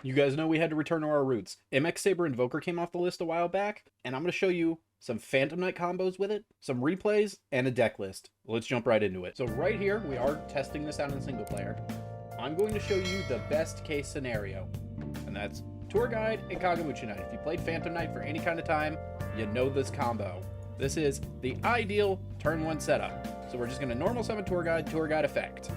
You guys know we had to return to our roots. M-X-Saber Invoker came off the list a while back, and I'm going to show you some Phantom Knight combos with it, some replays, and a deck list. Let's jump right into it. So right here, we are testing this out in single player. I'm going to show you the best case scenario, and that's Tour Guide and Kagamuchi Knight. If you played Phantom Knight for any kind of time, you know this combo. This is the ideal turn 1 setup. So we're just going to normal summon Tour Guide effect.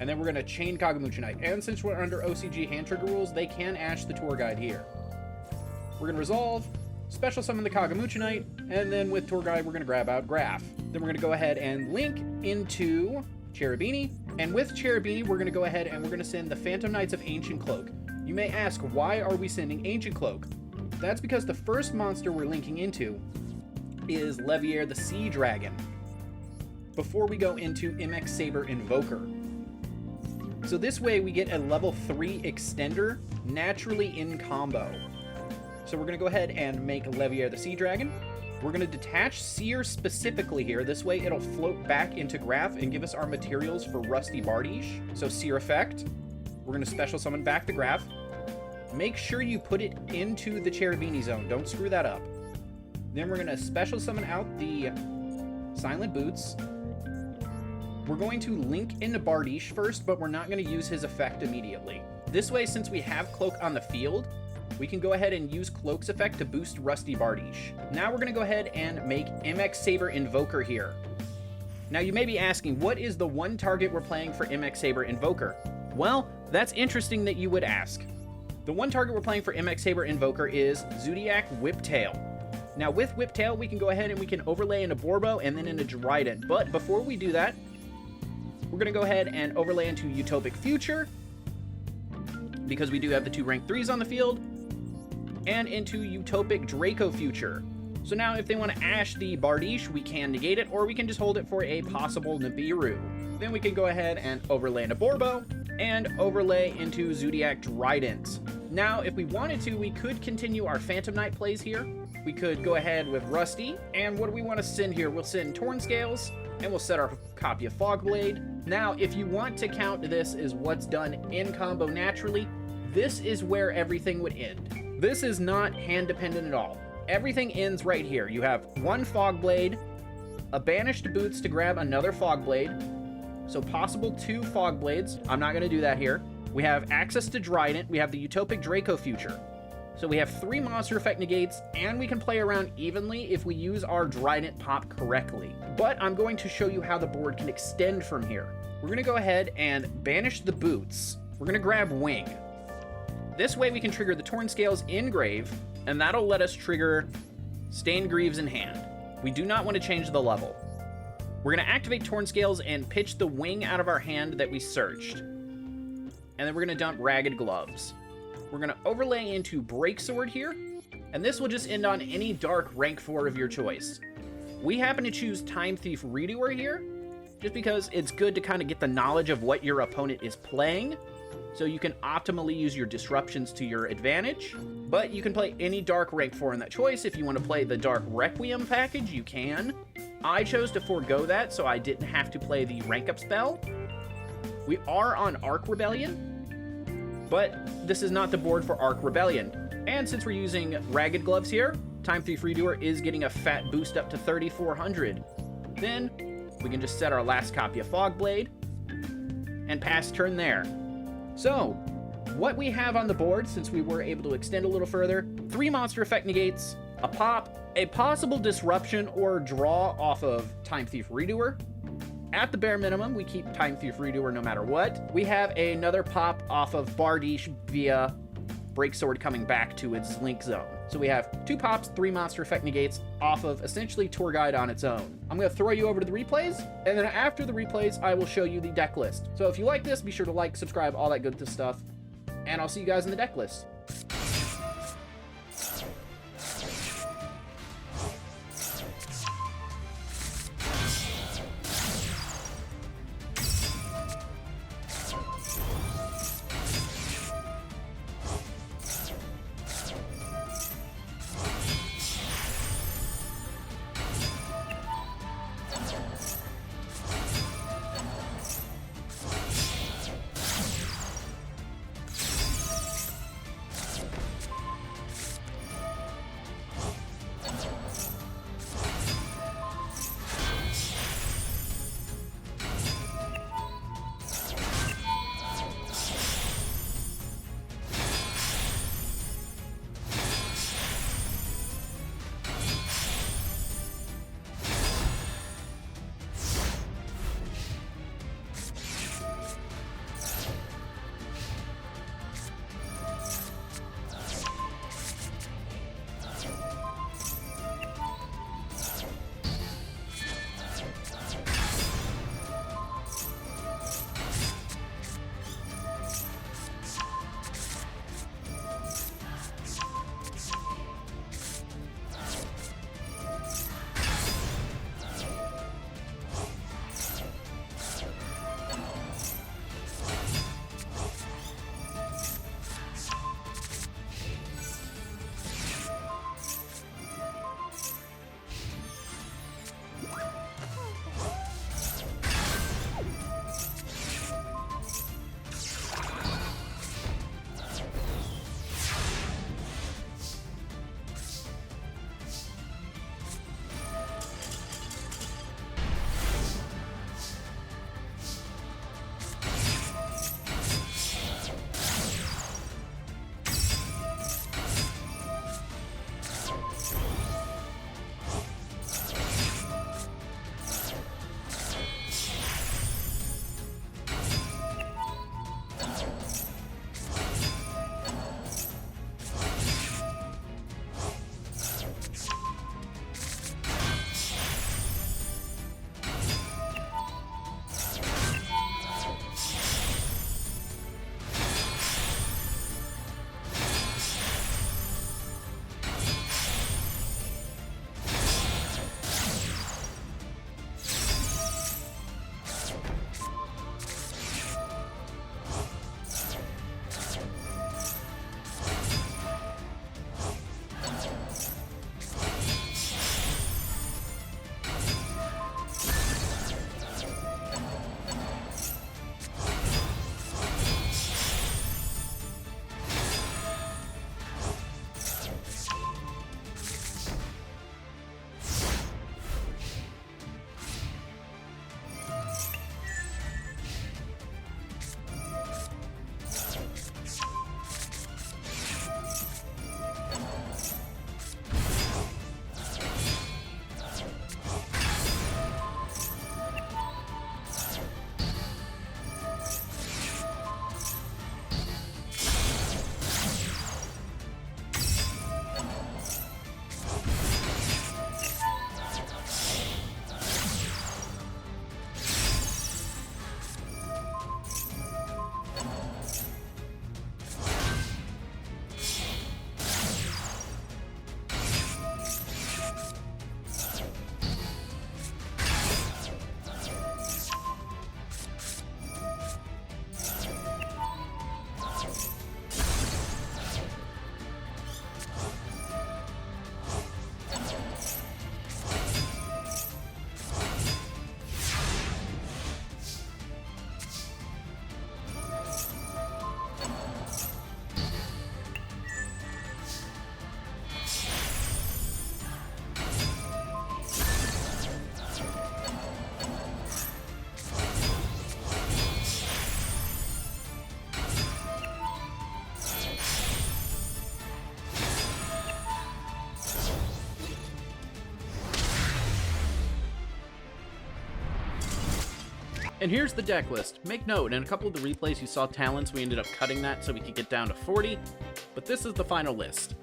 And then we're going to chain Kagamuchi Knight. And since we're under OCG hand trigger rules, they can Ash the Tour Guide here. We're going to resolve, special summon the Kagamuchi Knight, and then with Tour Guide, we're going to grab out Graph. Then we're going to go ahead and link into Cherubini. And with Cherubini, we're going to go ahead and we're going to send the Phantom Knights of Ancient Cloak. You may ask, why are we sending Ancient Cloak? That's because the first monster we're linking into is Levier the Sea Dragon, before we go into M-X-Saber Invoker. So this way we get a level 3 extender naturally in combo. So we're going to go ahead and make Levier the Sea Dragon. We're going to detach Seer specifically here. This way it'll float back into Graph and give us our materials for Rusty Bardiche. So Seer effect. We're going to special summon back the Graph. Make sure you put it into the Cherubini zone. Don't screw that up. Then we're going to special summon out the Silent Boots. We're going to link into Bardiche first, but we're not going to use his effect immediately. This way, since we have Cloak on the field, we can go ahead and use Cloak's effect to boost Rusty Bardiche. Now we're going to go ahead and make M-X-Saber Invoker here. Now you may be asking, what is the one target we're playing for M-X-Saber Invoker? Well, that's interesting that you would ask. The one target we're playing for M-X-Saber Invoker is Zodiac Whiptail. Now with Whiptail, we can go ahead and we can overlay into Borbo and then into Dryden. But before we do that, we're going to go ahead and overlay into Utopic Future, because we do have the 2 rank 3s on the field, and into Utopic Draco Future. So now if they want to Ash the Bardiche, we can negate it, or we can just hold it for a possible Nibiru. Then we can go ahead and overlay into Borbo, and overlay into Zodiac Trident. Now, if we wanted to, we could continue our Phantom Knight plays here. We could go ahead with Rusty, and what do we want to send here? We'll send Torn Scales, and we'll set our copy of Fogblade. Now, if you want to count this as what's done in combo naturally, this is where everything would end. This is not hand dependent at all. Everything ends right here. You have 1 Fogblade, a Banished Boots to grab another Fogblade, so possible 2 Fogblades. I'm not going to do that here. We have access to Trident. We have the Utopic Draco Future. So we have 3 monster effect negates, and we can play around evenly if we use our Trident pop correctly. But I'm going to show you how the board can extend from here. We're going to go ahead and banish the Boots. We're going to grab Wing. This way we can trigger the Torn Scales in Grave, and that'll let us trigger Stained Greaves in hand. We do not want to change the level. We're going to activate Torn Scales and pitch the Wing out of our hand that we searched. And then we're going to dump Ragged Gloves. We're going to overlay into Breaksword here, and this will just end on any dark rank 4 of your choice. We happen to choose Time Thief Redoer here, just because it's good to kind of get the knowledge of what your opponent is playing, so you can optimally use your disruptions to your advantage. But you can play any dark rank 4 in that choice. If you want to play the Dark Requiem package, you can. I chose to forego that, so I didn't have to play the rank up spell. We are on Arc Rebellion, but this is not the board for Arc Rebellion. And since we're using Ragged Gloves here, Time Thief Redoer is getting a fat boost up to 3,400. Then we can just set our last copy of Fogblade and pass turn there. So what we have on the board, since we were able to extend a little further, 3 monster effect negates, a pop, a possible disruption or draw off of Time Thief Redoer. At the bare minimum, we keep Time Thief Redoer no matter what. We have another pop off of Bardiche via Breaksword coming back to its link zone. So we have 2 pops, 3 monster effect negates off of essentially Tour Guide on its own. I'm going to throw you over to the replays, and then after the replays, I will show you the deck list. So if you like this, be sure to like, subscribe, all that good stuff, and I'll see you guys in the deck list. And here's the deck list. Make note, in a couple of the replays you saw talents, we ended up cutting that so we could get down to 40, but this is the final list.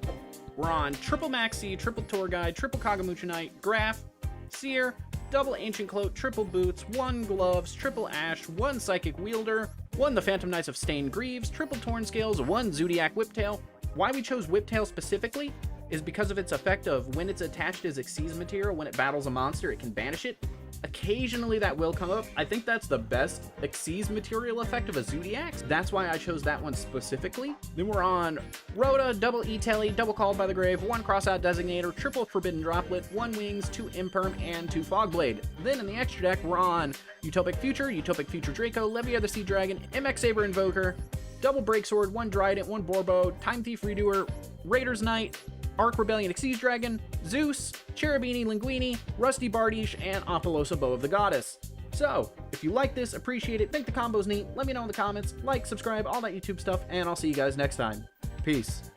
We're on triple Maxi, triple Tour Guide, triple Kagamucha Knight, Graph, Seer, double Ancient Cloak, triple Boots, 1 Gloves, triple Ash, 1 Psychic Wielder, 1 The Phantom Knights of Stained Greaves, triple Torn Scales, 1 Zodiac Whiptail. Why we chose Whiptail specifically is because of its effect of when it's attached as Xyz material, when it battles a monster, it can banish it. Occasionally that will come up. I think that's the best Xyz material effect of a Zodiac. That's why I chose that one specifically. Then we're on Rhoda, double E-Telly, double Called by the Grave, 1 Crossout Designator, triple Forbidden Droplet, 1 Wings, 2 Imperm, and 2 Fogblade. Then in the extra deck, we're on Utopic Future Draco, Levia the Sea Dragon, M-X-Saber Invoker, double Breaksword, 1 Dryden, 1 Borbo, Time Thief Redoer, Raider's Knight, Arc Rebellion Xyz Dragon, Zeus, Cherubini Linguini, Rusty Bardiche, and Apollosa Bow of the Goddess. So, if you like this, appreciate it, think the combo's neat, let me know in the comments, like, subscribe, all that YouTube stuff, and I'll see you guys next time. Peace.